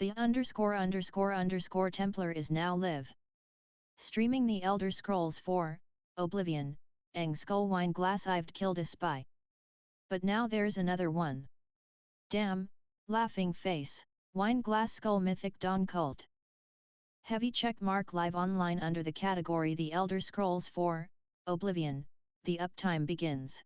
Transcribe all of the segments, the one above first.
The ____ Templar is now live. Streaming the Elder Scrolls 4, Oblivion, Eng Skull Wine Glass Ived killed a spy. But now there's another one. Damn, laughing face, Wine Glass Skull Mythic Dawn Cult. Heavy check mark live online under the category The Elder Scrolls 4, Oblivion, the uptime begins.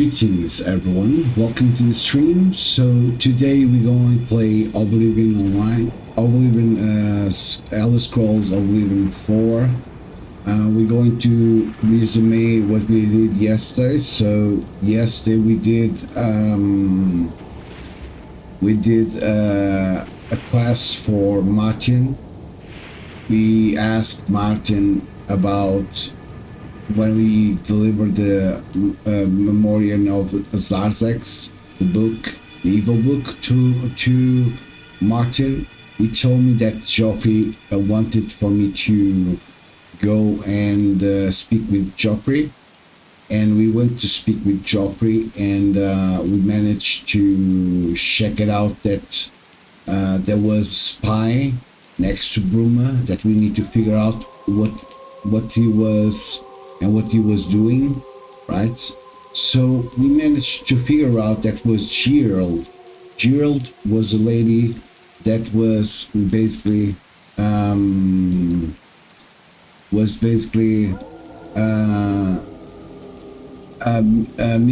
Greetings everyone, welcome to the stream. So today we're going to play Oblivion Online, Oblivion Elder Scrolls Oblivion 4. We're going to resume what we did yesterday. So yesterday we did a quest for Martin. We asked Martin about when we delivered the Memorial of Zarzex, the book, the evil book, to Martin. He told me that Joffrey wanted for me to go and speak with Joffrey, and we went to speak with Joffrey, and we managed to check it out that there was a spy next to Bruma that we need to figure out what he was and what he was doing, right? So we managed to figure out that was Gerald. Gerald was a lady that was basically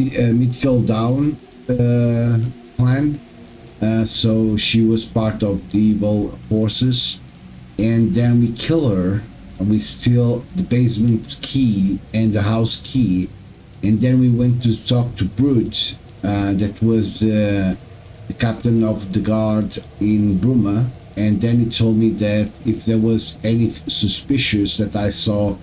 Midfield Down plan. So she was part of the evil forces, and then we kill her. We steal the basement key and the house key, and then we went to talk to Brute, that was the captain of the guard in Bruma, and then he told me that if there was any suspicious that I saw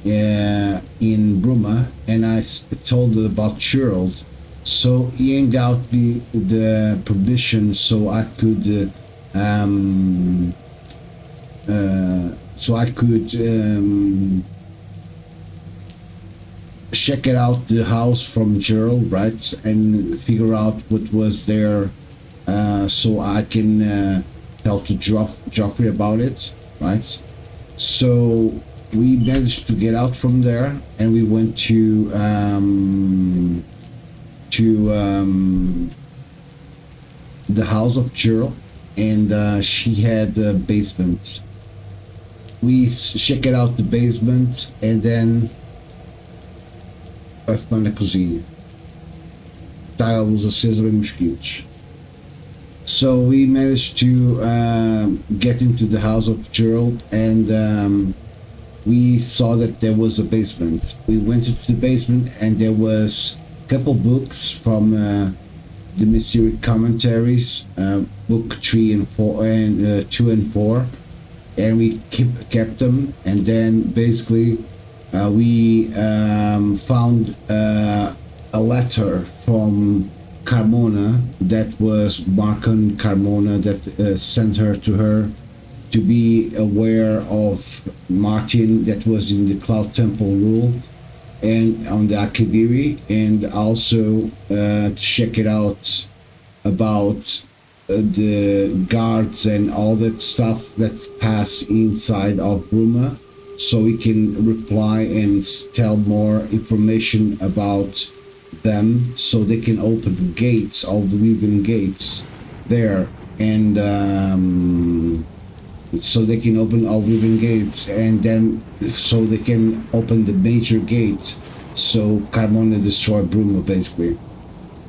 in Bruma, and I told her about Gerald, so he aimed out the permission so I could check it out the house from Gerald, right, and figure out what was there, so I can tell to Joffrey about it, right? So we managed to get out from there, and we went to the house of Gerald, and she had a basement. We checked out the basement, and then vai ficar na cozinha. Tá a luz acesa bem mosquitos. So we managed to get into the house of Gerald, and we saw that there was a basement. We went into the basement, and there was a couple books from the Mysterious Commentaries, book 3 and 4, and 2 and 4. And we kept them, and then basically we found a letter from Carmona that was Marcon Carmona that sent her to be aware of Martin that was in the Cloud Temple rule and on the Akabiri, and also to check it out about the guards and all that stuff that pass inside of Bruma, so we can reply and tell more information about them, so they can open the gates, all the living gates there, and so they can open all living gates, and then so they can open the major gate, so Carmona destroy Bruma basically.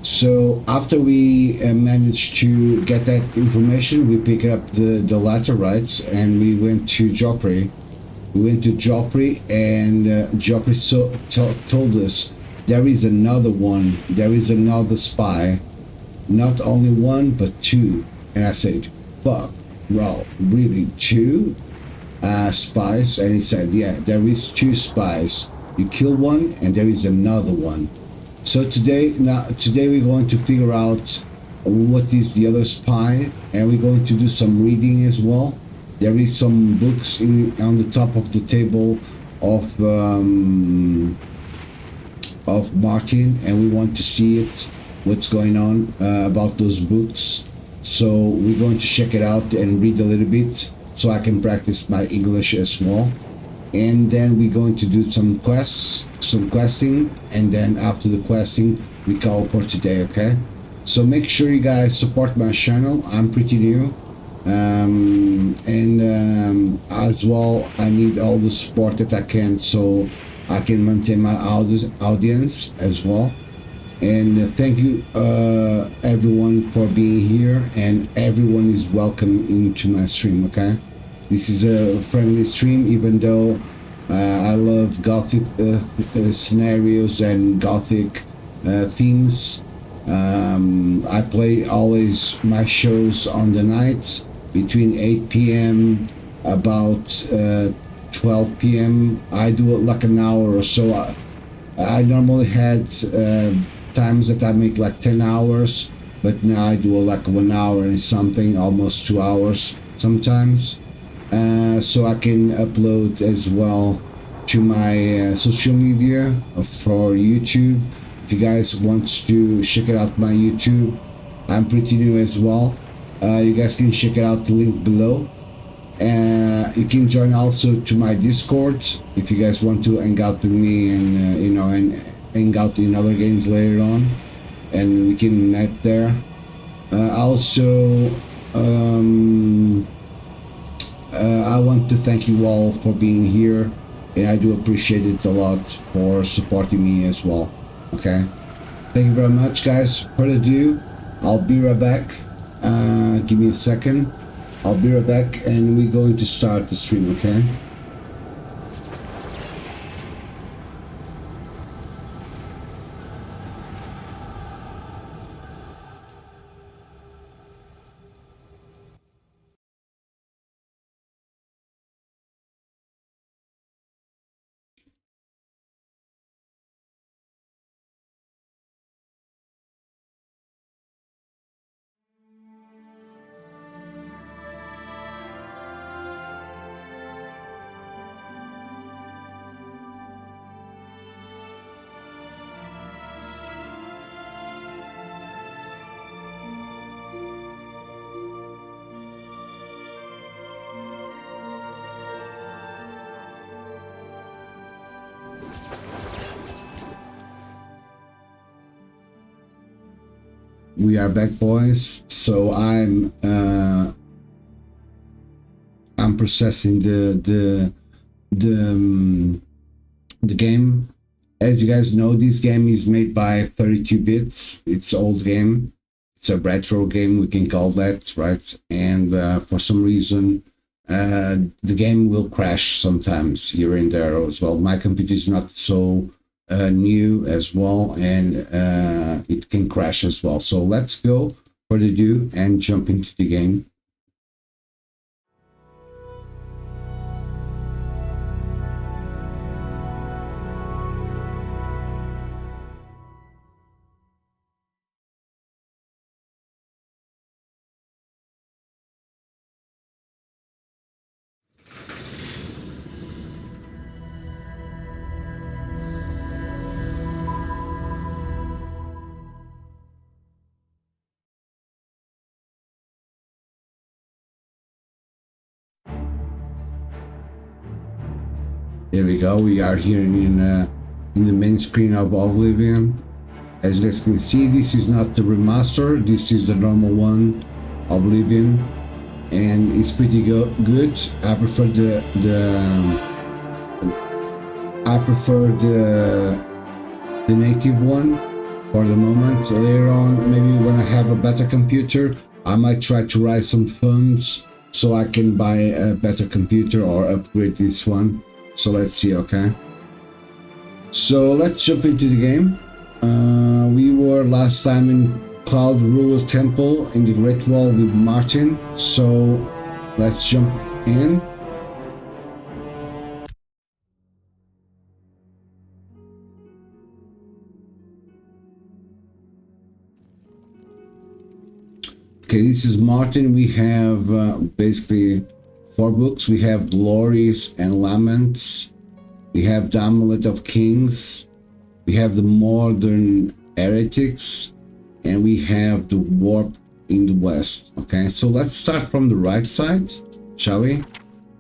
So after we managed to get that information, we picked up the letter, right? And we went to Joffrey. We went to Joffrey, and Joffrey told us there is another one. There is another spy. Not only one, but two. And I said, fuck, bro, really two spies? And he said, yeah, there is two spies. You kill one, and there is another one. So today we're going to figure out what is the other spy, and we're going to do some reading as well. There is some books on the top of the table of Martin, and we want to see it, what's going on about those books. So we're going to check it out and read a little bit so I can practice my English as well. And then we're going to do some questing, and then after the questing we call for today, okay? So make sure you guys support my channel. I'm pretty new, and as well I need all the support that I can so I can maintain my audience as well. And thank you everyone for being here, and everyone is welcome into my stream. Okay, this is a friendly stream, even though I love gothic scenarios and gothic themes. I play always my shows on the nights between 8 p.m. about 12 p.m. I do it like an hour or so. I normally had times that I make like 10 hours, but now I do like 1 hour and something, almost 2 hours sometimes. So I can upload as well to my social media for YouTube. If you guys want to check it out my YouTube, I'm pretty new as well. You guys can check it out, the link below. You can join also to my Discord if you guys want to hang out with me and and hang out in other games later on, and we can net there. Also, I want to thank you all for being here, and I do appreciate it a lot for supporting me as well. Okay, thank you very much, guys. Further ado, I'll be right back. Give me a second. I'll be right back, and we're going to start the stream, okay? We are back, boys. So I'm processing the game. As you guys know, this game is made by 32 bits. It's old game. It's a retro game, we can call that, right? And for some reason, the game will crash sometimes here and there as well. My computer is not so new as well, and it can crash as well. So let's go for the do and jump into the game. Here we go. We are here in the main screen of Oblivion. As you guys can see, this is not the remaster. This is the normal one, Oblivion, and it's pretty good. I prefer the native one for the moment. Later on, maybe when I have a better computer, I might try to raise some funds so I can buy a better computer or upgrade this one. So let's see, okay? So let's jump into the game. We were last time in Cloud Ruler Temple in the Great Wall with Martin. So let's jump in. Okay, this is Martin. We have basically 4 books. We have Glories and Laments. We have the Amulet of Kings. We have the Modern Heretics. And we have the Warp in the West. Okay, so let's start from the right side, shall we?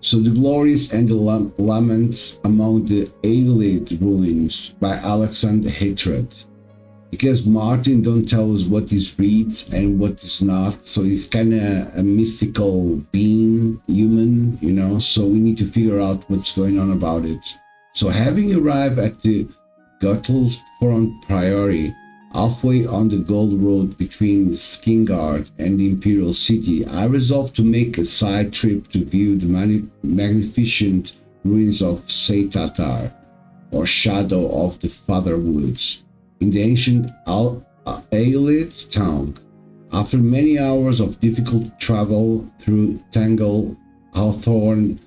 So the Glories and the Laments among the Aelid Ruins by Alexander Hatred. Because Martin don't tell us what is read and what is not, so he's kind of a mystical being, human, you know, so we need to figure out what's going on about it. So having arrived at the Gottels Front Priory, Halfway on the gold road between Skingard and the Imperial City, I resolved to make a side trip to view the magnificent ruins of Seitatar, or Shadow of the Father Woods, in the ancient Aelid town. After many hours of difficult travel through Tangle, Hawthorne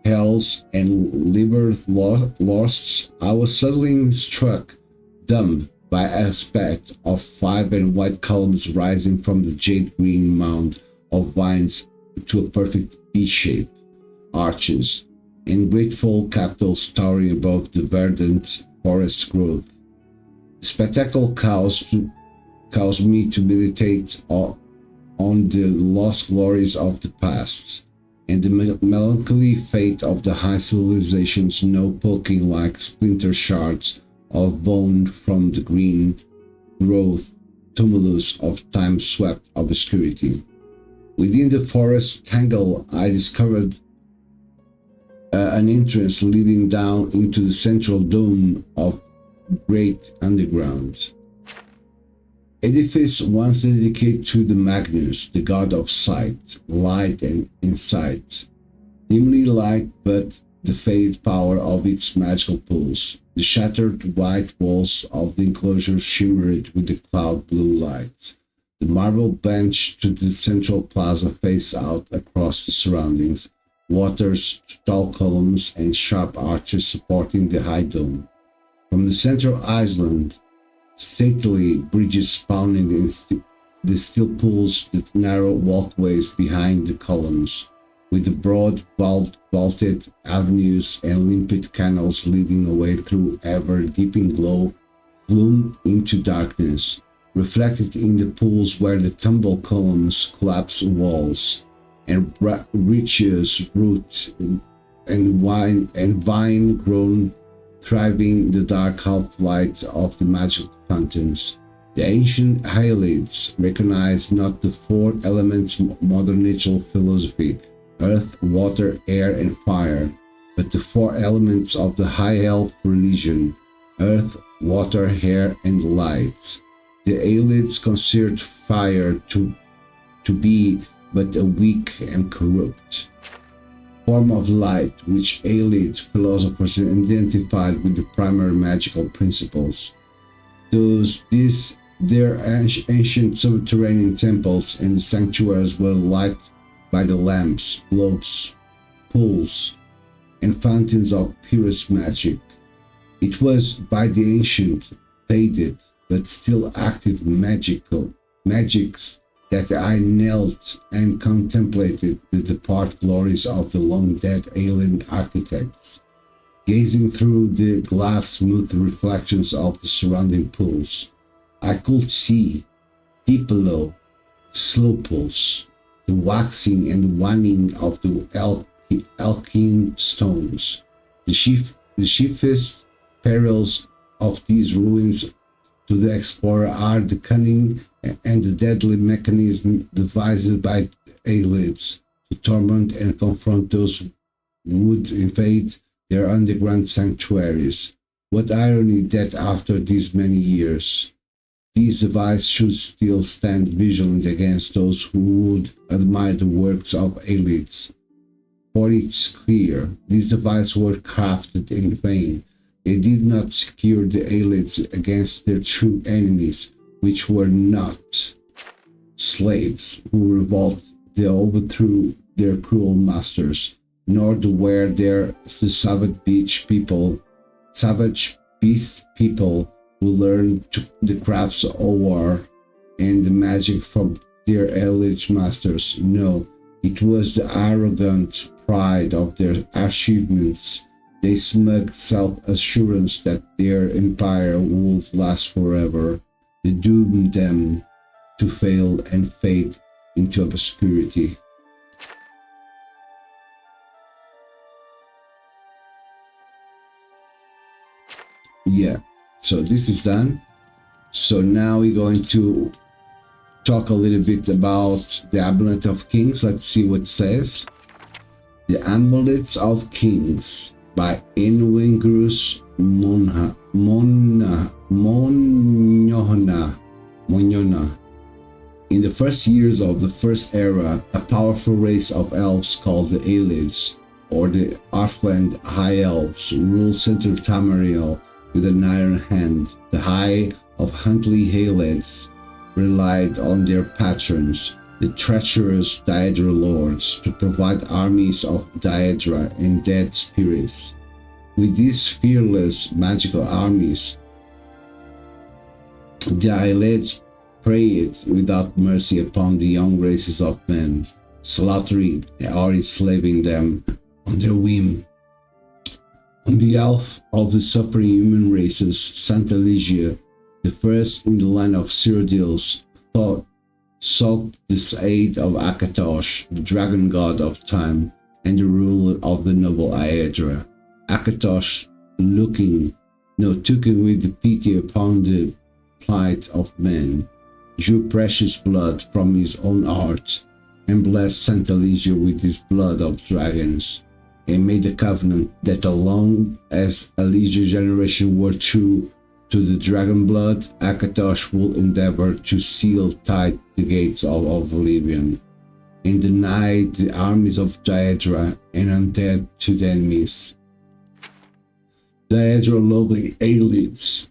Hells, and Liberth Losts, I was suddenly struck dumb by a aspect of 5 and white columns rising from the jade-green mound of vines to a perfect V-shape, arches, and grateful capitals towering above the verdant forest growth. The spectacle caused me to meditate on the lost glories of the past, and the melancholy fate of the high civilizations now poking like splinter shards of bone from the green growth tumulus of time-swept obscurity. Within the forest tangle, I discovered an entrance leading down into the central dome of great underground edifice once dedicated to the Magnus, the god of sight, light, and insight. Dimly light, but the faded power of its magical pulse. The shattered white walls of the enclosure shimmered with the cloud blue light. The marble bench to the central plaza faced out across the surroundings, waters, tall columns, and sharp arches supporting the high dome. From the central island, stately bridges spawned in the still pools, the narrow walkways behind the columns, with the broad vaulted avenues and limpid canals leading away through ever-deepening gloom into darkness, reflected in the pools where the tumble columns collapsed walls, and riches root and vine-grown thriving the dark half-light of the magic fountains. The ancient Hylids recognized not the 4 elements modern natural philosophy, earth, water, air, and fire, but the 4 elements of the high elf religion, earth, water, air, and light. The Aelids considered fire to be but a weak and corrupt form of light, which Aelid philosophers identified with the primary magical principles. Their ancient subterranean temples and the sanctuaries were lighted by the lamps, globes, pools, and fountains of purest magic. It was by the ancient, faded, but still active magics that I knelt and contemplated the departed glories of the long-dead alien architects, gazing through the glass-smooth reflections of the surrounding pools. I could see, deep below, slow pools, the waxing and waning of the alkene stones. The chiefest perils of these ruins to the explorer are the cunning and the deadly mechanism devised by Aelids to torment and confront those who would invade their underground sanctuaries. What irony that after these many years, these devices should still stand vigilant against those who would admire the works of Aelids. For it's clear, these devices were crafted in vain. They did not secure the Aelids against their true enemies, which were not slaves who they overthrew their cruel masters, nor were the savage beast people who learned the crafts of war and the magic from their Aelid masters. No, it was the arrogant pride of their achievements, their smug self-assurance that their empire would last forever, that doomed them to fail and fade into obscurity. Yeah, so this is done. So now we're going to talk a little bit about the Amulet of Kings. Let's see what it says. The Amulets of Kings by Inwingrus Monona. In the first years of the First Era, a powerful race of elves called the Aelids, or the Earthland High Elves, ruled central Tamariel with an iron hand. The High of Huntley Haelids relied on their patrons, the treacherous Daedra lords, to provide armies of Daedra and dead spirits. With these fearless magical armies, the Aelids preyed without mercy upon the young races of men, slaughtering or enslaving them on their whim. On behalf of the suffering human races, Santa Ligia, the first in the line of Cyrodiils, sought the aid of Akatosh, the dragon god of time and the ruler of the noble Aedra. Akatosh, took with pity upon the plight of men, drew precious blood from his own heart, and blessed Santa Ligia with his blood of dragons, and made a covenant that as long as a Ligia generation were true to the dragon blood, Akatosh would endeavor to seal tight the gates of oblivion, and deny the armies of Daedra and undead to the enemies. Daedra loving Aelids.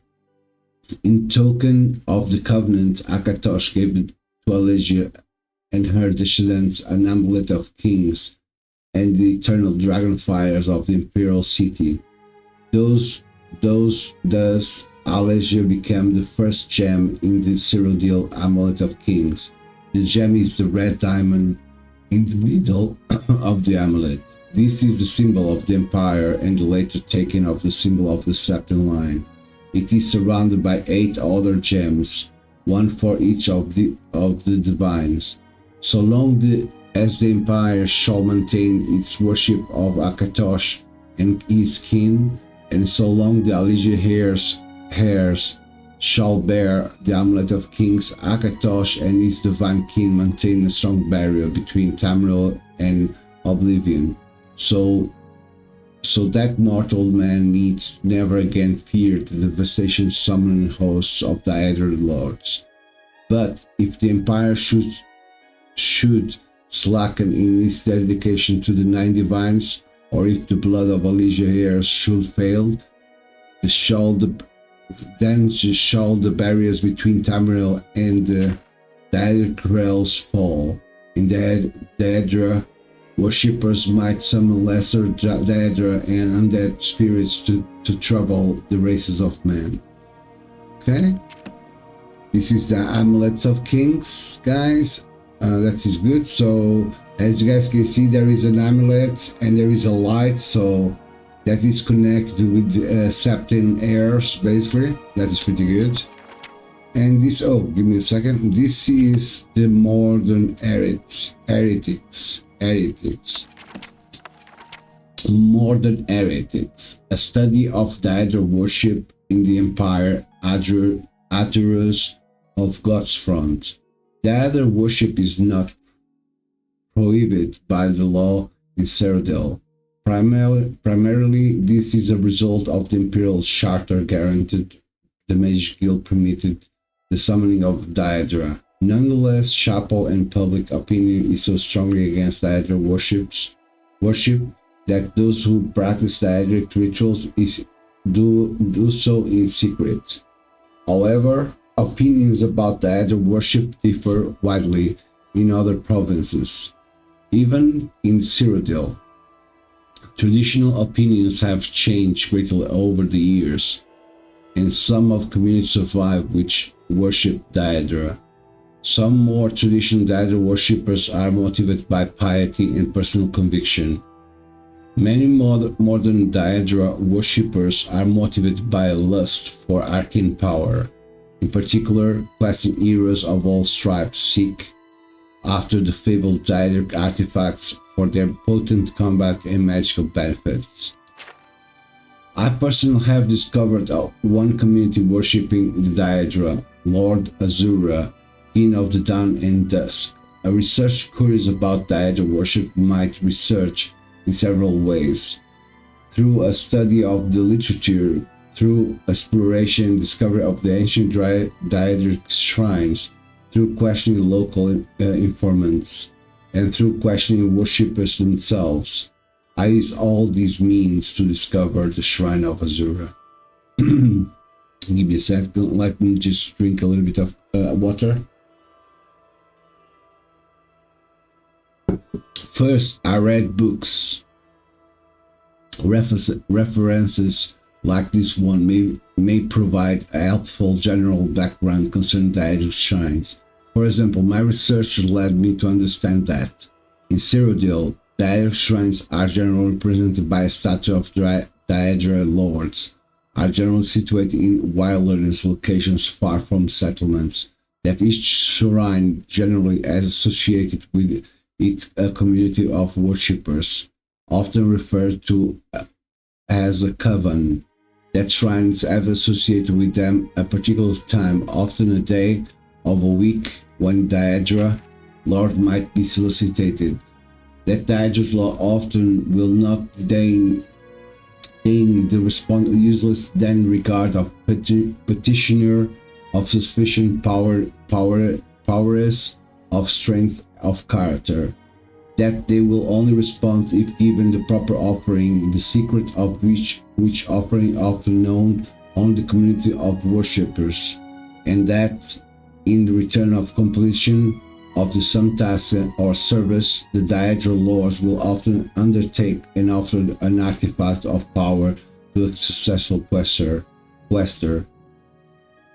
In token of the covenant, Akatosh gave to Ligia and her descendants an amulet of kings and the eternal dragon fires of the imperial city. Thus, Ligia became the first gem in the Cyrodiil amulet of kings. The gem is the red diamond in the middle of the amulet. This is the symbol of the empire and the later taking of the symbol of the Septon line. It is surrounded by 8 other gems, one for each of the divines. So long as the empire shall maintain its worship of Akatosh and his kin, and so long the Ligia heirs shall bear the amulet of kings, Akatosh and his divine kin maintain a strong barrier between Tamriel and oblivion. So that mortal man needs never again fear the devastation summoning hosts of the Daedra lords. But if the empire should slacken in its dedication to the 9 divines, or if the blood of Ligia heirs should fail, then shall the barriers between Tamriel and the Daedra fall, and the Daedra worshippers might summon lesser Daedra and undead spirits to trouble the races of men. Okay? This is the Amulets of Kings, guys. That is good. So, as you guys can see, there is an amulet and there is a light. So, that is connected with the Septon heirs, basically. That is pretty good. And this, give me a second. This is the modern heretics. Modern heretics, a study of Daedra worship in the empire, Aturus of God's front. Daedra worship is not prohibited by the law in Cyrodiil. Primarily, this is a result of the imperial charter guaranteed the Mage Guild permitted the summoning of Daedra. Nonetheless, chapel and public opinion is so strongly against Daedra worship that those who practice Daedric rituals do so in secret. However, opinions about Daedra worship differ widely in other provinces, even in Cyrodiil. Traditional opinions have changed greatly over the years, and some of communities survive which worship Daedra. Some more traditional Daedra worshippers are motivated by piety and personal conviction. Many modern Daedra worshippers are motivated by a lust for arcane power. In particular, classic heroes of all stripes seek after the fabled Daedric artifacts for their potent combat and magical benefits. I personally have discovered one community worshipping the Daedra, Lord Azura, King of the Dawn and Dusk. A researcher curious about Daedra worship might research in several ways. Through a study of the literature, through exploration and discovery of the ancient Daedric shrines, through questioning local informants, and through questioning worshippers themselves. I use all these means to discover the Shrine of Azura. Give me a second, let me just drink a little bit of water. First, I read books. References like this one may provide a helpful general background concerning Daedric shrines. For example, my research led me to understand that in Cyrodiil, Daedric shrines are generally represented by a statue of Daedra lords, are generally situated in wilderness locations far from settlements, that each shrine generally is associated with it a community of worshippers, often referred to as a coven, that shrines have associated with them a particular time, often a day of a week, when Daedra Lord might be solicited. That Daedra's Lord often will not deign the response useless then regard of petitioner of sufficient powers of strength of character, that they will only respond if given the proper offering, the secret of which offering often known only the community of worshippers, and that in the return of completion of the some task or service, the Daedra lords will often undertake and offer an artifact of power to a successful quester.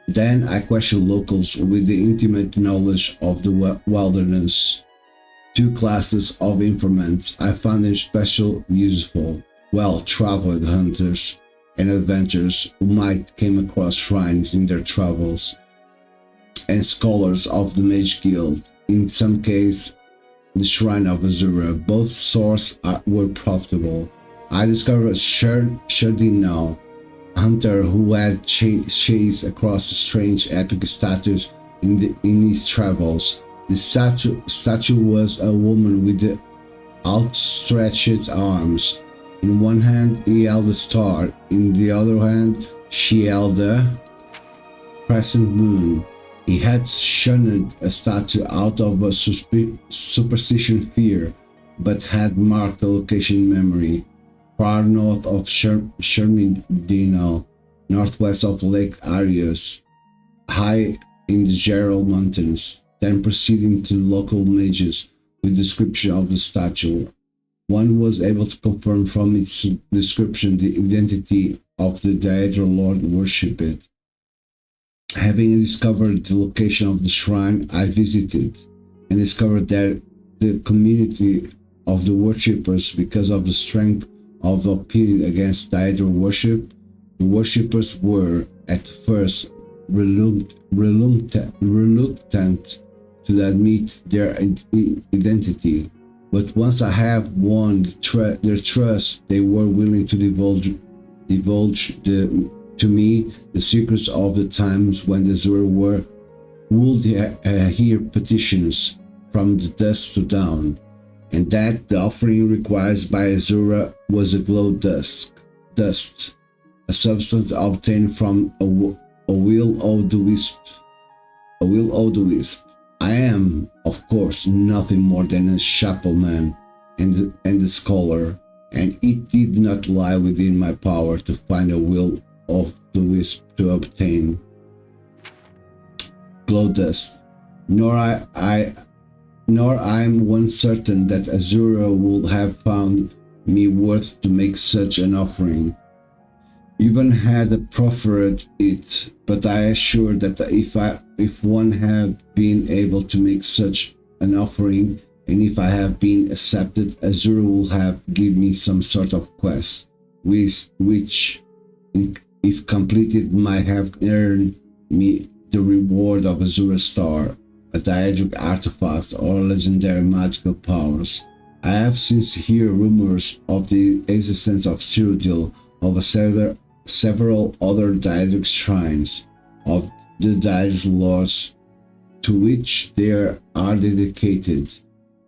Then I question locals with the intimate knowledge of the wilderness. Two classes of informants I found especially useful: well-traveled hunters and adventurers who might came across shrines in their travels, and scholars of the Mage Guild, in some case the Shrine of Azura. Both sources were profitable. I discovered Shardino, hunter who had chased across the strange epic statues in his travels. The statue was a woman with outstretched arms. In one hand he held a star, in the other hand she held a crescent moon. He had shunned a statue out of a superstition fear, but had marked the location in memory, far north of Shermidino, northwest of Lake Arius, high in the Gerald Mountains, then proceeding to local mages with description of the statue. One was able to confirm from its description the identity of the Daedra Lord worshipped. Having discovered the location of the shrine, I visited and discovered that the community of the worshippers, because of the strength of opinion against Daedra worship, the worshippers were at first reluctant to admit their identity, but once I have won their trust, they were willing to divulge to me the secrets of the times when the Azura would hear petitions from the dusk to dawn, and that the offering required by Azura was a glow dust, a substance obtained from a will-o'-the-wisp. I am, of course, nothing more than a chapelman and a scholar, and it did not lie within my power to find a will-o'-the-wisp to obtain glow dust, nor I'm one certain that Azura would have found me worth to make such an offering, even had proffered it. But I assure that if one had been able to make such an offering, and if I have been accepted, Azura will have given me some sort of quest, which, if completed, might have earned me the reward of Azura Star, a Daedric artifact, or legendary magical powers. I have since heard rumors of the existence of Cyrodiil, of several other Daedric shrines of the Daedric lords to which they are dedicated,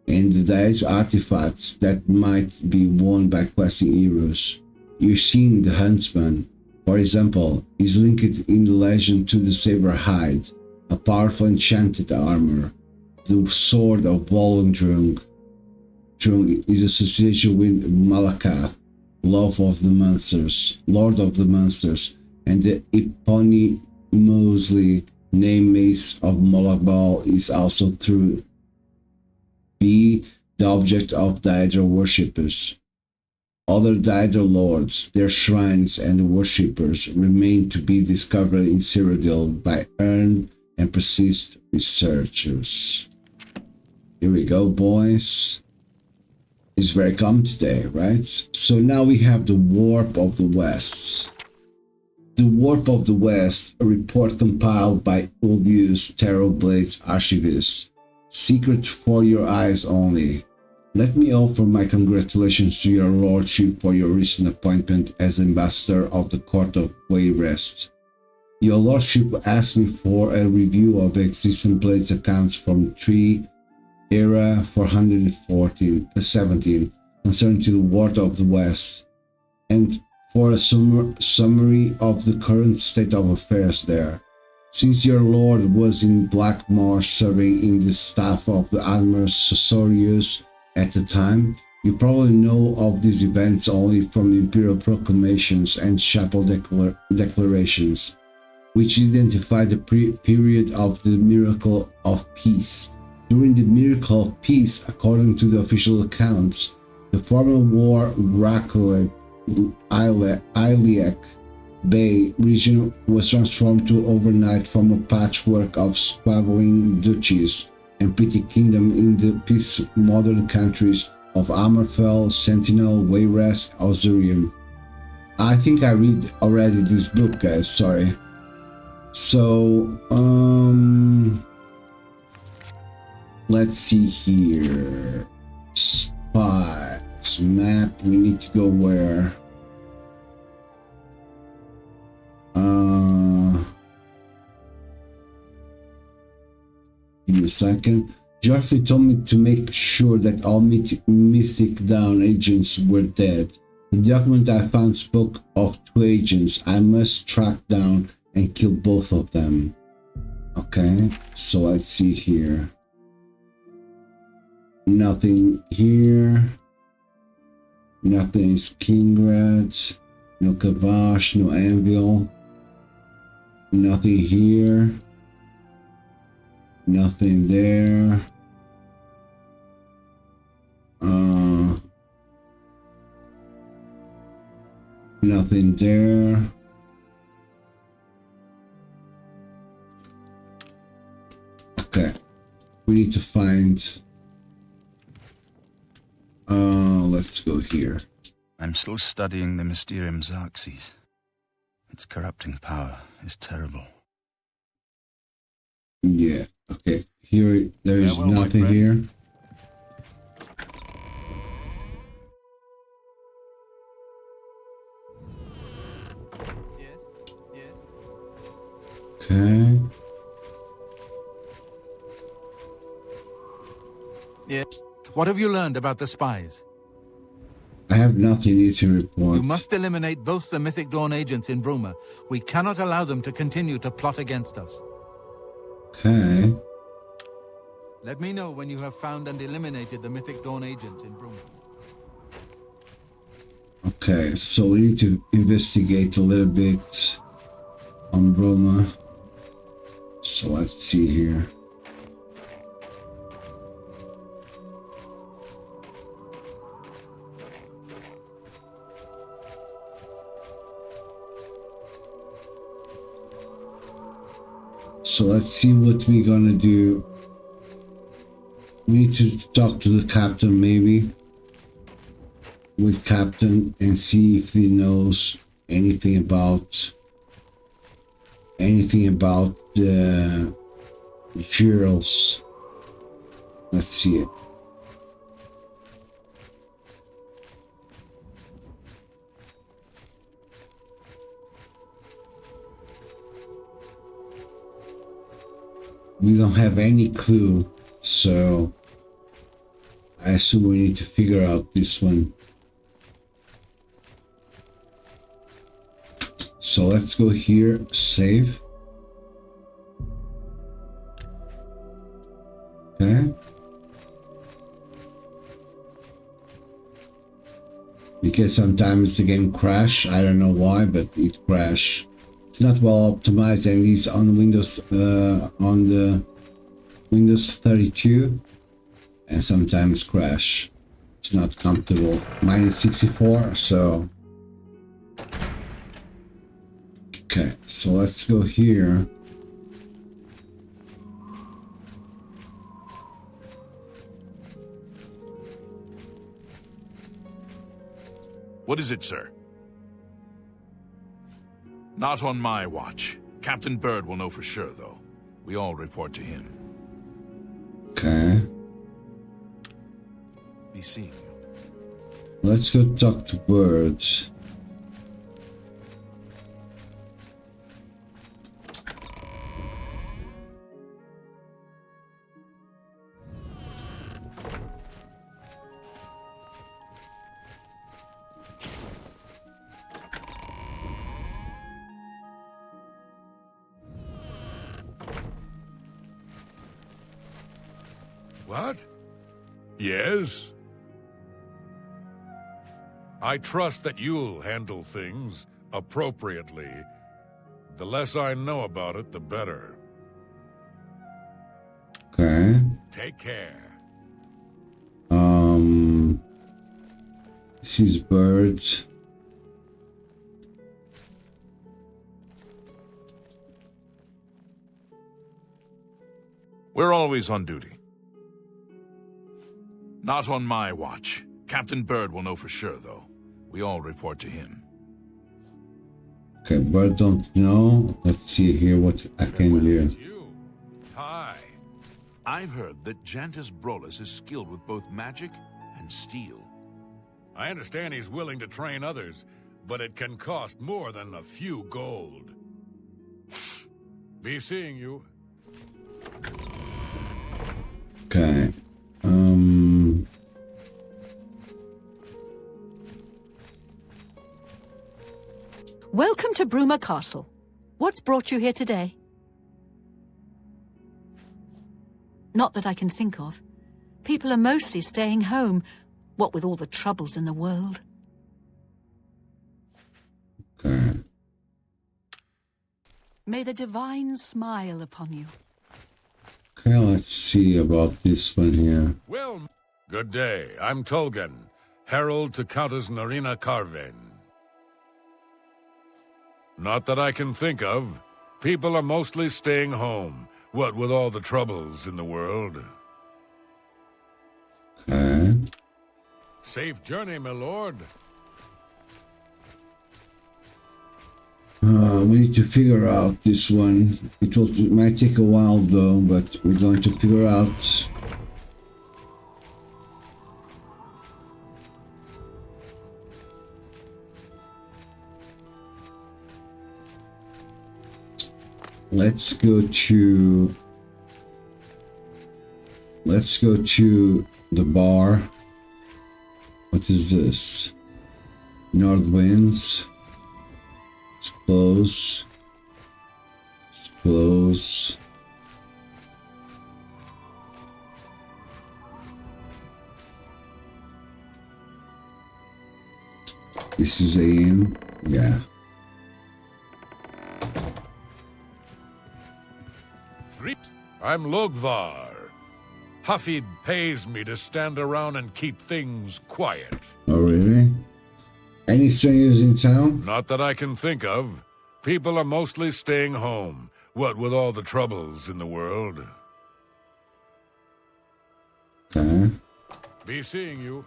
and the Daedric artifacts that might be won by questing heroes. You've seen the Huntsman, For example, is linked in the legend to the Saber Hide, a powerful enchanted armor. The Sword of Volundrung is associated with Malakath, Lord of the Monsters, and the eponymously named Mace of Molakbal is also through be the object of Daedra worshippers. Other Daedra lords, their shrines and worshippers remain to be discovered in Cyrodiil by earned and persist researchers. Here we go, boys. It's very calm today, right? So now we have the Warp of the West. The Warp of the West, a report compiled by Ulvius Terrorblade's archivist. Secret for your eyes only. Let me offer my congratulations to your lordship for your recent appointment as ambassador of the Court of Wayrest. Your lordship asked me for a review of existing Blade's accounts from 3 Era 417 concerning to the Warp of the West, and for a summary of the current state of affairs there. Since your lord was in Blackmoor serving in the staff of the Admiral Sosorius at the time, you probably know of these events only from the imperial proclamations and chapel declarations, which identify the period of the Miracle of Peace. During the Miracle of Peace, according to the official accounts, the former war Iliac Bay region was transformed to overnight from a patchwork of squabbling duchies and petty kingdom in the peace modern countries of Amorfell, Sentinel, Wayrest, Osirium. I think I read already this book, guys, sorry. So, let's see here. Spies, map, we need to go where? Give me a second. Geoffrey told me to make sure that all Mythic Down agents were dead. The document I found spoke of 2 agents. I must track down and kill both of them. Okay, so let's see here. Nothing here. Nothing is Kingrad. No Kavash, no Anvil. Nothing here. Nothing there. Nothing there. Okay. We need to find... let's go here. I'm still studying the Mysterium Xerxes. Its corrupting power is terrible. Yeah, okay. Here, there is nothing here. Yes. Okay. Yes. What have you learned about the spies? I have nothing new to report. You must eliminate both the Mythic Dawn agents in Bruma. We cannot allow them to continue to plot against us. Okay. Let me know when you have found and eliminated the Mythic Dawn agents in Bruma. Okay, so we need to investigate a little bit on Bruma. So let's see here. So let's see what we're gonna do. We need to talk to the captain, maybe. With captain and see if he knows anything about the girls. Let's see it. We don't have any clue, so I assume we need to figure out this one. So so let's go here, save. Okay. Because sometimes the game crash, I don't know why, but it crash. It's not well optimized, and it's on Windows on the Windows 32, and sometimes crash. It's not comfortable. Mine is 64, so okay. So let's go here. What is it, sir? Not on my watch. Captain Bird will know for sure, though. We all report to him. Okay. Be seeing you. Let's go talk to Birds. What? Yes? I trust that you'll handle things appropriately. The less I know about it, the better. Okay. Take care. She's Birds. We're always on duty. Not on my watch. Captain Bird will know for sure, though. We all report to him. Okay, Bird don't know. Let's see here what I can do. It's you. Hi. I've heard that Jantus Brolus is skilled with both magic and steel. I understand he's willing to train others, but it can cost more than a few gold. Be seeing you. Okay. Welcome to Bruma Castle. What's brought you here today? Not that I can think of. People are mostly staying home, what with all the troubles in the world. Okay. May the divine smile upon you. Okay, let's see about this one here. Well, good day. I'm Tolgan, herald to Countess Narina Carven. Not that I can think of. People are mostly staying home, what with all the troubles in the world. Okay. Safe journey, my lord. We need to figure out this one. It might take a while though, but we're going to figure out. Let's go to the bar. What is this? North Winds. It's close. It's close. This is AM. Yeah. I'm Logvar. Hafid pays me to stand around and keep things quiet. Oh, really? Any strangers in town? Not that I can think of. People are mostly staying home, what with all the troubles in the world. Okay. Be seeing you.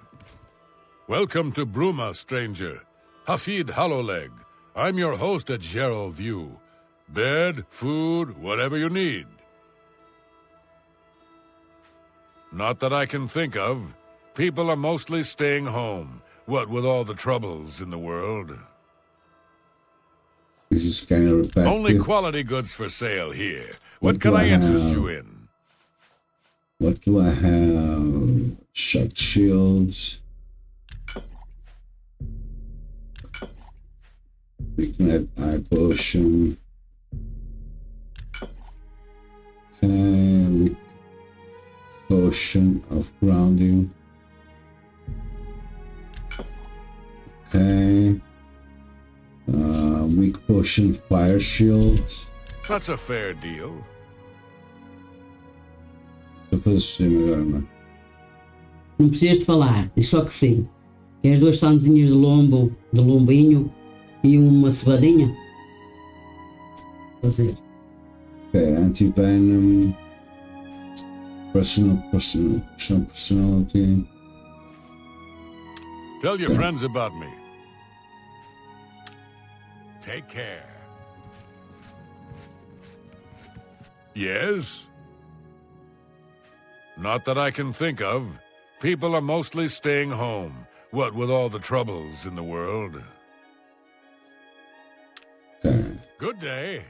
Welcome to Bruma, stranger. Hafid Hollowleg. I'm your host at Gerald View. Bed, food, whatever you need. Not that I can think of. People are mostly staying home, what with all the troubles in the world. This is kind of repetitive. Only quality goods for sale here. What can I interest you in? What do I have? Shot shields. We can add eye potion. Okay, weak potion of grounding. Okay. Weak potion fire shield. That's a fair deal. Depois agora, mano. Não precisas de falar, diz só que sim. Queres 2 sandezinhos de lombinho e uma cebadinha? Fazer. Okay, anti-venom. Personality. Tell your friends about me. Take care. Yes? Not that I can think of. People are mostly staying home. What with all the troubles in the world. Okay. Good day.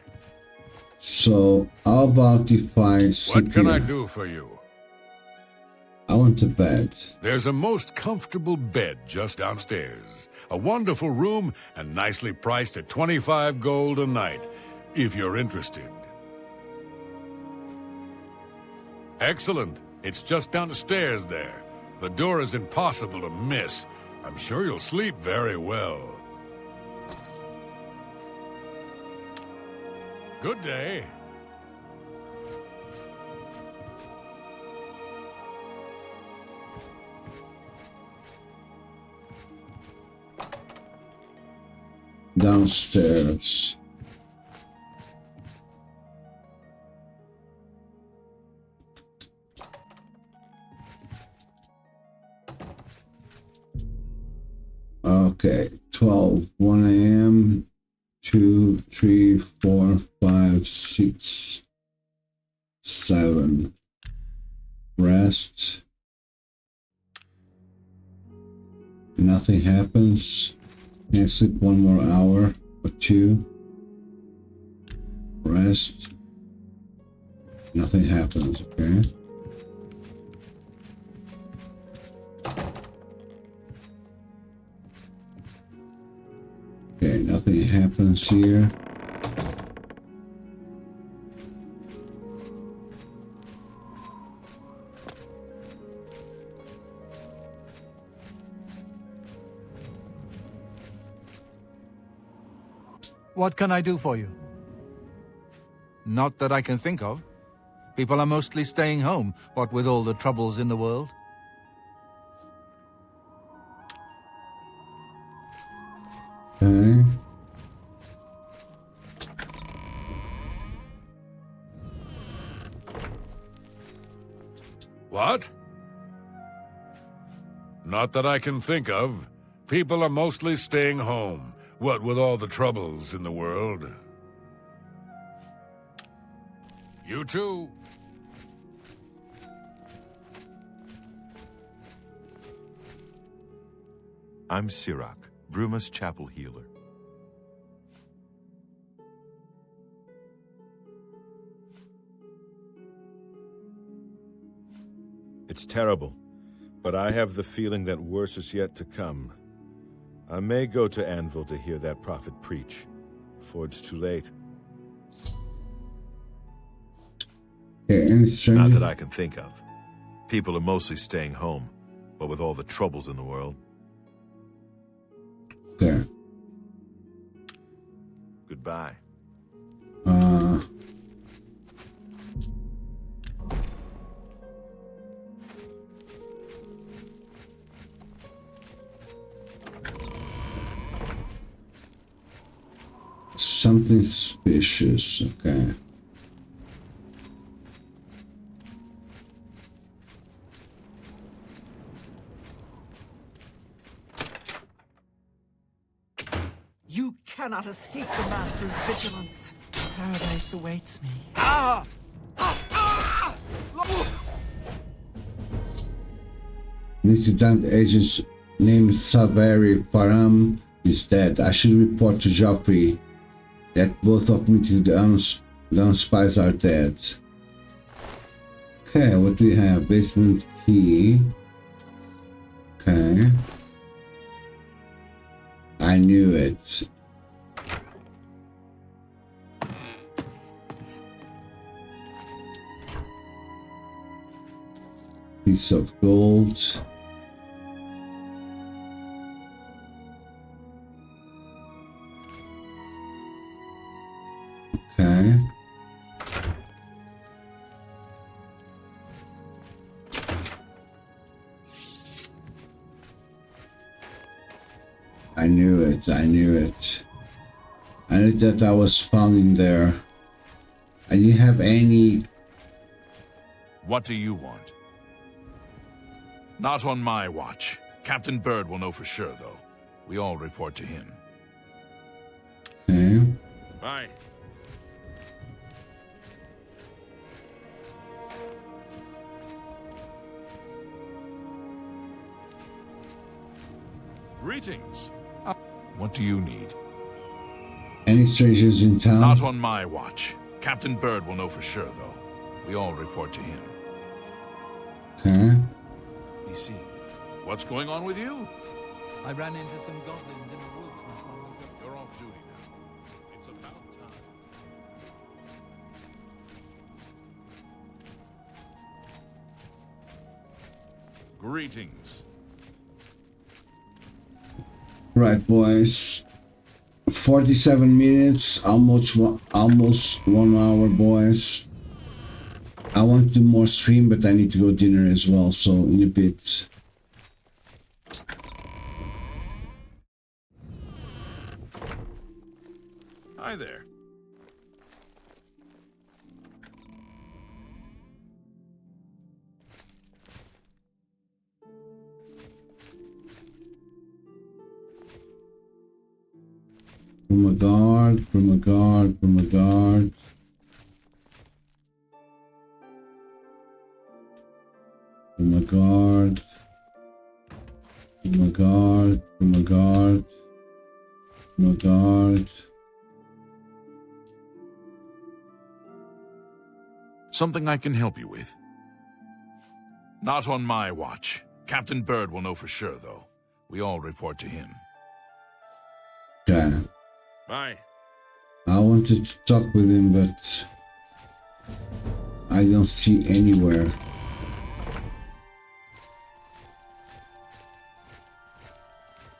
So, how about if I sit What can I here? do for you? I want a bed. There's a most comfortable bed just downstairs. A wonderful room and nicely priced at 25 gold a night, if you're interested. Excellent. It's just down the stairs there. The door is impossible to miss. I'm sure you'll sleep very well. Good day. Downstairs. Okay, 12, 1 a.m., 2, 3, 4, 5, 6, 7. Rest. Nothing happens. Can sleep 1 more hour or 2. Rest. Nothing happens, okay? Okay, nothing happens here. What can I do for you? Not that I can think of. People are mostly staying home, what with all the troubles in the world. Okay. What? Not that I can think of. People are mostly staying home, what with all the troubles in the world. You too. I'm Sirach, Bruma's chapel healer. It's terrible, but I have the feeling that worse is yet to come. I may go to Anvil to hear that prophet preach, before it's too late. Okay, any stranger? Not that I can think of. People are mostly staying home, but with all the troubles in the world. Okay. Goodbye. Something suspicious, okay. You cannot escape the Master's vigilance. Paradise awaits me. Lieutenant Agent named Saveri Param is dead. I should report to Joffrey that both of Mythic D spies are dead. Okay, what do we have? Basement key. Okay. I knew it. Piece of gold. Okay. I knew it, I knew it. I knew that I was found in there. I didn't have any... What do you want? Not on my watch. Captain Bird will know for sure, though. We all report to him. Okay. Bye. Greetings. What do you need? Any strangers in town? Not on my watch. Captain Bird will know for sure, though. We all report to him. Okay. Be seeing you. What's going on with you? I ran into some goblins in the woods not long ago. You're off duty now. It's about time. Greetings. Right, boys. 47 minutes, almost 1 hour, boys. I want to do more stream, but I need to go dinner as well, so in a bit. Hi there. From a guard, from a guard, from a guard. From a guard. From a guard, from a guard. From a guard. Something I can help you with? Not on my watch. Captain Bird will know for sure, though. We all report to him. Okay. Bye. I wanted to talk with him, but I don't see anywhere.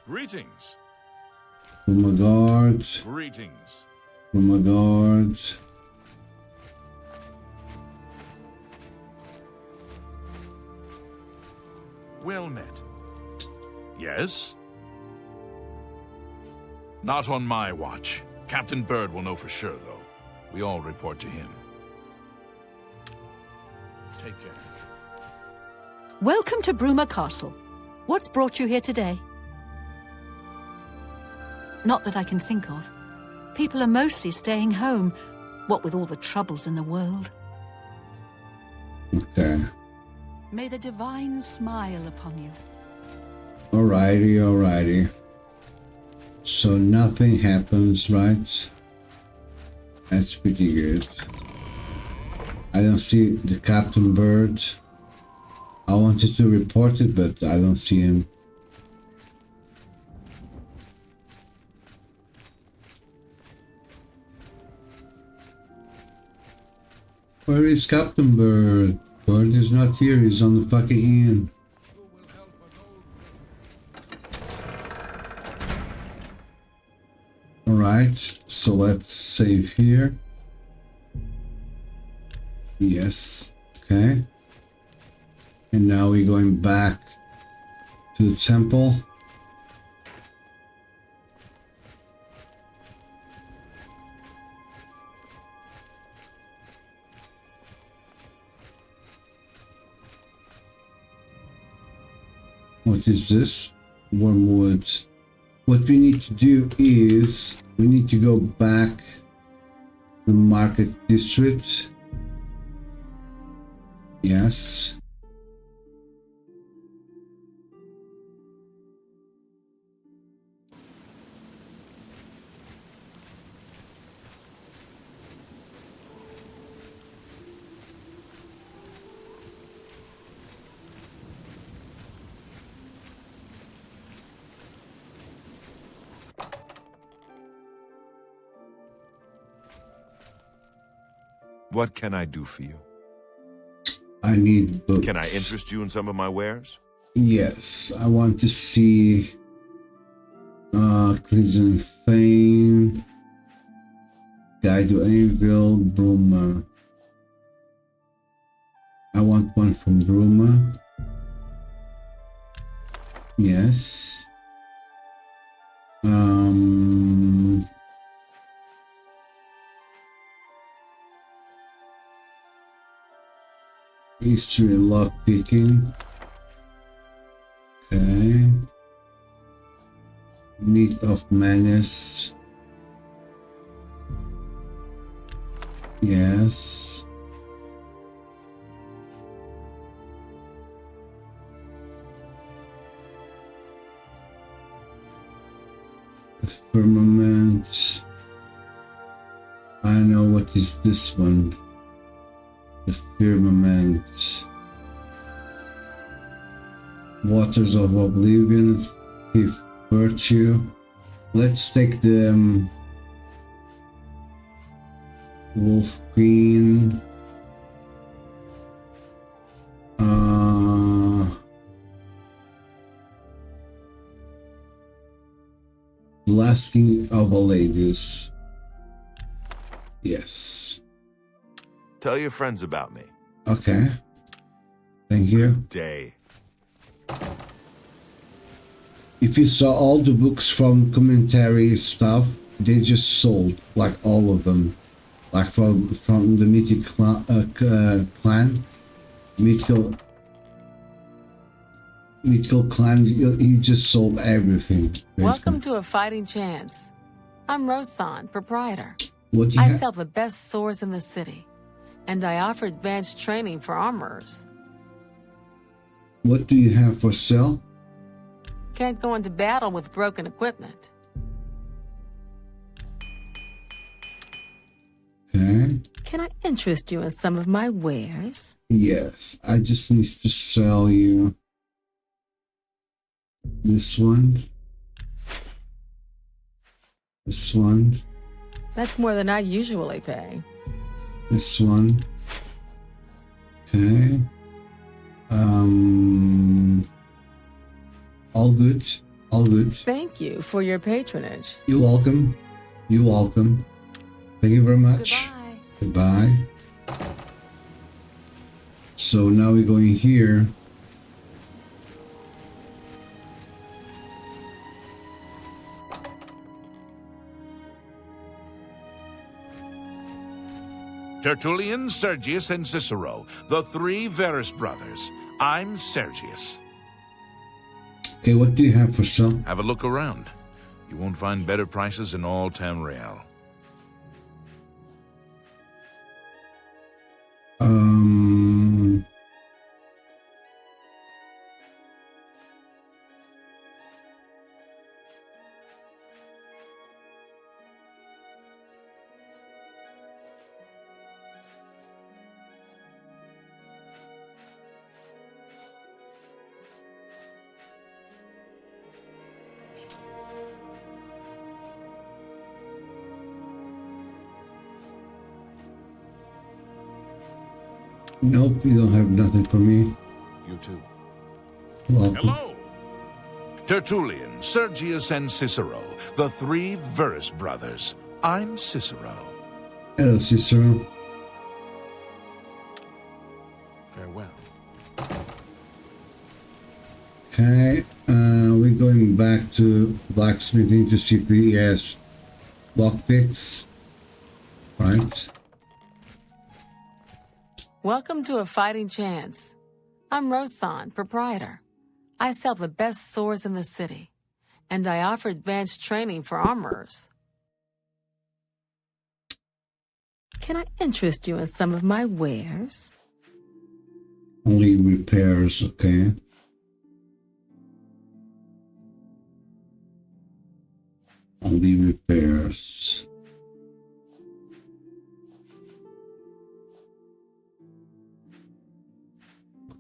Greetings. From a guard. Greetings. From a guard. Well met. Yes? Not on my watch. Captain Bird will know for sure, though. We all report to him. Take care. Welcome to Bruma Castle. What's brought you here today? Not that I can think of. People are mostly staying home, what with all the troubles in the world. Okay. May the divine smile upon you. Alrighty, alrighty. So nothing happens, right? That's pretty good. I don't see the Captain Bird. I wanted to report it, but I don't see him. Where is Captain Bird? Bird is not here, he's on the fucking inn. Alright, so let's save here. Yes, okay. And now we're going back to the temple. What is this? Wormwood. What we need to do is we need to go back to the market district. Yes. What can I do for you? I need books. Can I interest you in some of my wares? Yes, I want to see Cleason Fane, Guide to Anvil, Bruma. I want one from Bruma. Yes. History lock picking. Okay. Meat of Menace. Yes. The Firmament. I know what is this one. The Firmament. Waters of Oblivion. Thief Virtue. Let's take the Wolf Queen. Blasting of a Ladies. Yes. Tell your friends about me. Okay. Thank you. Day. If you saw all the books from commentary stuff, they just sold like all of them, like from the Mythic clan, Mythical clan. He just sold everything. Basically. Welcome to A Fighting Chance. I'm Rosan, proprietor. What do you I have? sell the best swords in the city, and I offer advanced training for armorers. What do you have for sale? Can't go into battle with broken equipment. Okay. Can I interest you in some of my wares? Yes, I just need to sell you this one. This one. That's more than I usually pay. This one. Okay. All good. All good. Thank you for your patronage. You're welcome. You're welcome. Thank you very much. Goodbye. Goodbye. So now we're going here. Tertullian, Sergius, and Cicero, the three Verus brothers. I'm Sergius. Okay, what do you have for sale? Have a look around. You won't find better prices in all Tamriel. Nope, you don't have nothing for me. You too. Welcome. Hello! Tertullian, Sergius, and Cicero, the three Verus brothers. I'm Cicero. Hello, Cicero. Farewell. Okay, we're going back to blacksmithing to see if he has lockpicks. Right. Welcome to A Fighting Chance. I'm Rosan, proprietor. I sell the best swords in the city, and I offer advanced training for armorers. Can I interest you in some of my wares? Only repairs, okay. Only repairs.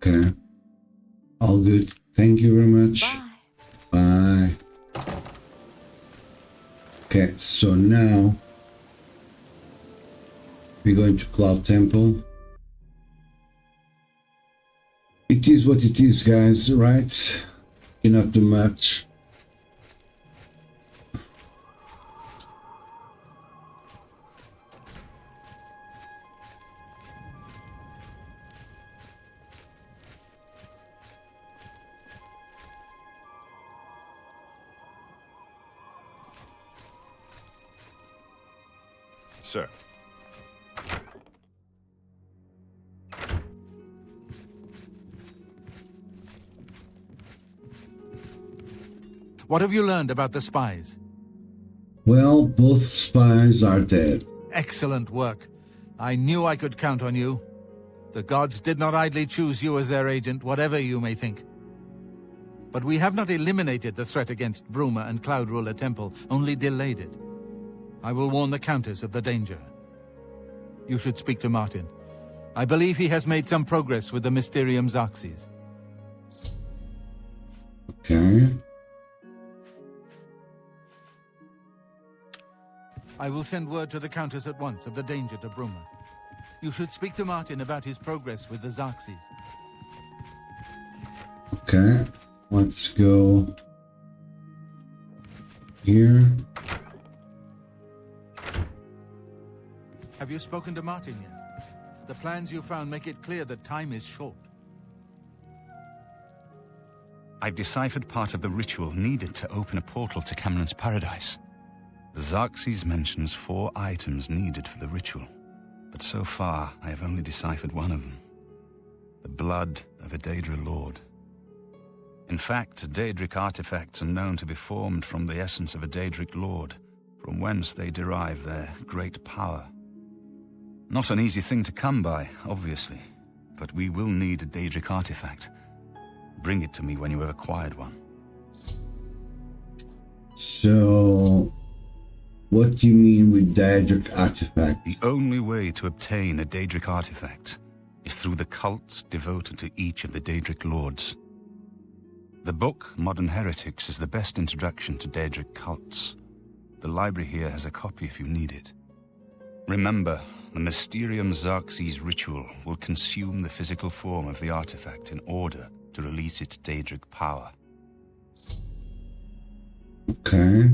Okay. All good. Thank you very much. Bye. Bye. Okay, so now we're going to Cloud Temple. It is what it is, guys, right? Cannot do much. Sir. What have you learned about the spies? Well, both spies are dead. Excellent work. I knew I could count on you. The gods did not idly choose you as their agent, whatever you may think. But we have not eliminated the threat against Bruma and Cloud Ruler Temple, only delayed it. I will warn the Countess of the danger. You should speak to Martin. I believe he has made some progress with the Mysterium Xarxes. Okay. I will send word to the Countess at once of the danger to Bruma. You should speak to Martin about his progress with the Xarxes. Okay. Let's go here. Have you spoken to Martin yet? The plans you found make it clear that time is short. I've deciphered part of the ritual needed to open a portal to Cameron's paradise. The Xarxes mentions 4 items needed for the ritual, but so far I have only deciphered one of them. The blood of a Daedra Lord. In fact, Daedric artifacts are known to be formed from the essence of a Daedric Lord, from whence they derive their great power. Not an easy thing to come by, obviously, but we will need a Daedric artifact. Bring it to me when you have acquired one. So, what do you mean with Daedric artifact? The only way to obtain a Daedric artifact is through the cults devoted to each of the Daedric Lords. The book, Modern Heretics, is the best introduction to Daedric cults. The library here has a copy if you need it. Remember, the Mysterium Xarxes ritual will consume the physical form of the artifact in order to release its Daedric power. Okay.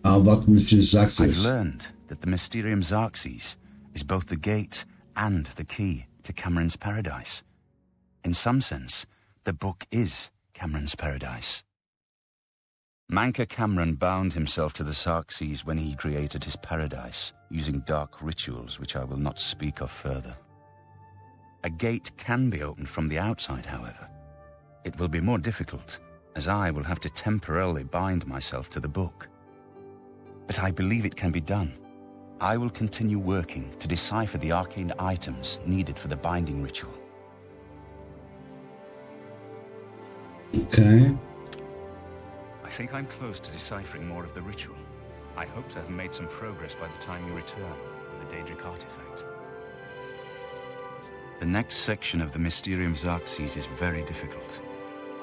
How about Mr. Xarxes? I've learned that the Mysterium Xarxes is both the gate and the key to Cameron's paradise. In some sense, the book is Cameron's paradise. Manca Cameron bound himself to the Xarxes when he created his paradise, using dark rituals which I will not speak of further. A gate can be opened from the outside, however. It will be more difficult, as I will have to temporarily bind myself to the book. But I believe it can be done. I will continue working to decipher the arcane items needed for the binding ritual. Okay. I think I'm close to deciphering more of the ritual. I hope to have made some progress by the time you return with the Daedric artifact. The next section of the Mysterium Xarxes is very difficult.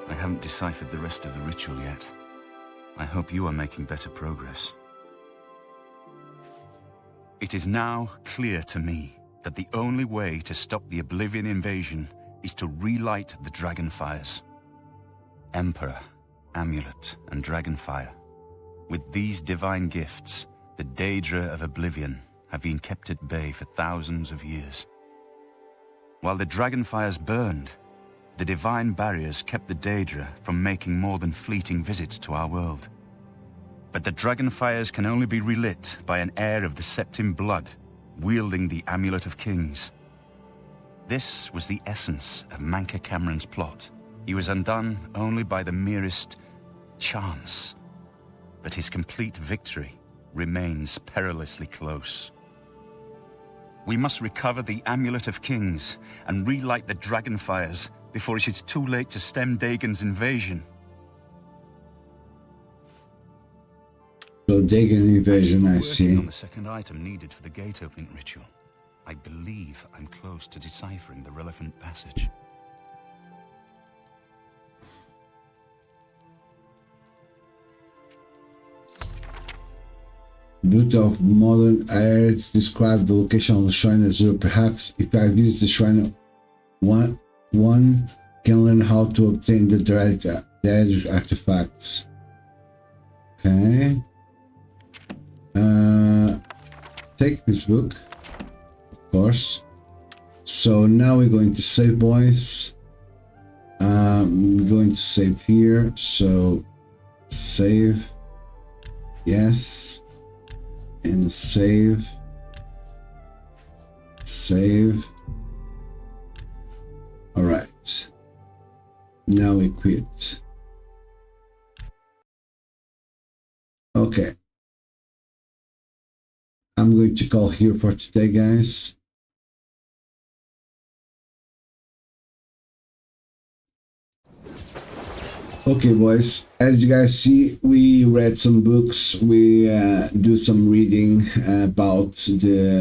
I haven't deciphered the rest of the ritual yet. I hope you are making better progress. It is now clear to me that the only way to stop the Oblivion invasion is to relight the Dragonfires. Emperor, Amulet, and Dragonfire. With these divine gifts, the Daedra of Oblivion have been kept at bay for thousands of years. While the Dragonfires burned, the divine barriers kept the Daedra from making more than fleeting visits to our world. But the Dragonfires can only be relit by an heir of the Septim blood, wielding the Amulet of Kings. This was the essence of Manca Cameron's plot. He was undone only by the merest chance. But his complete victory remains perilously close. We must recover the Amulet of Kings and relight the Dragonfires before it is too late to stem Dagon's invasion. So Dagon invasion, I see. On the second item needed for the gate opening ritual. I believe I'm close to deciphering the relevant passage. Beauty of modern Ived describe the location of the shrine as zero. Perhaps if I visit the shrine one can learn how to obtain the Daedric artifacts. Okay. Take this book, of course. So now we're going to save, boys. We're going to save here. So save, yes, and save. All right. Now we quit. Okay. I'm going to call here for today, guys. Okay, boys, as you guys see, we read some books, we do some reading about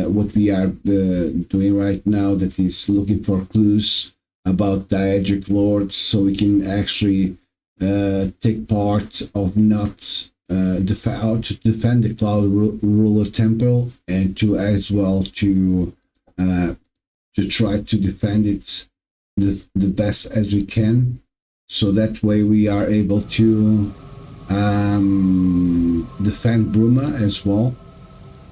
what we are doing right now, that is looking for clues about Daedric Lords, so we can actually take part of not how to defend the Cloud Ruler Temple, and to as well to try to defend it the best as we can. So that way we are able to defend Bruma as well,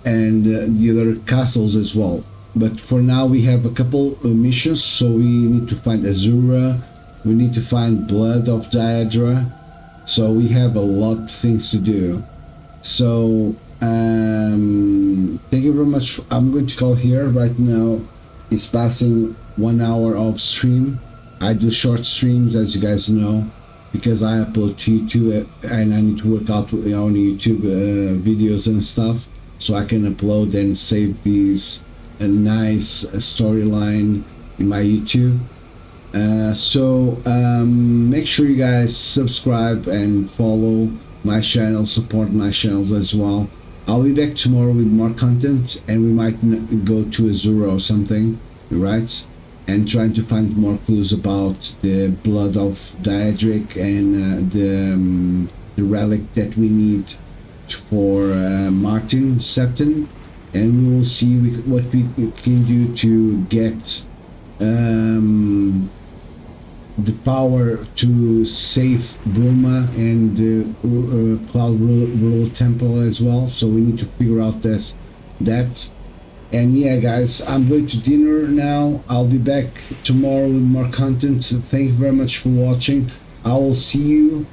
and the other castles as well. But for now we have a couple of missions, so we need to find Azura, we need to find Blood of Daedra, so we have a lot of things to do. So thank you very much. I'm going to call here right now. It's passing 1 hour of stream. I do short streams, as you guys know, because I upload to YouTube and I need to work out on YouTube videos and stuff, so I can upload and save these a nice storyline in my YouTube. So make sure you guys subscribe and follow my channel, support my channels as well. I'll be back tomorrow with more content, and we might go to Azura or something, right? And trying to find more clues about the Blood of Daedric and the relic that we need for Martin Septon, and we will see what we can do to get the power to save Bruma and the Cloud Ruler Temple as well. So we need to figure out that. And yeah, guys, I'm going to dinner now. I'll be back tomorrow with more content. So thank you very much for watching. I will see you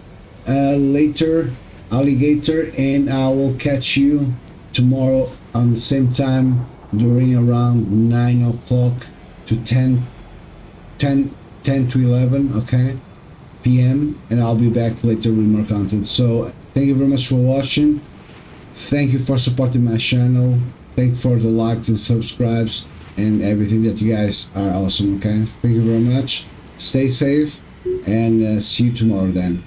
later, alligator, and I will catch you tomorrow on the same time during around 9 o'clock to 10 to 11, okay, p.m. And I'll be back later with more content. So thank you very much for watching. Thank you for supporting my channel. Thank you for the likes and subscribes and everything, that you guys are awesome, okay? Thank you very much. Stay safe, and see you tomorrow then.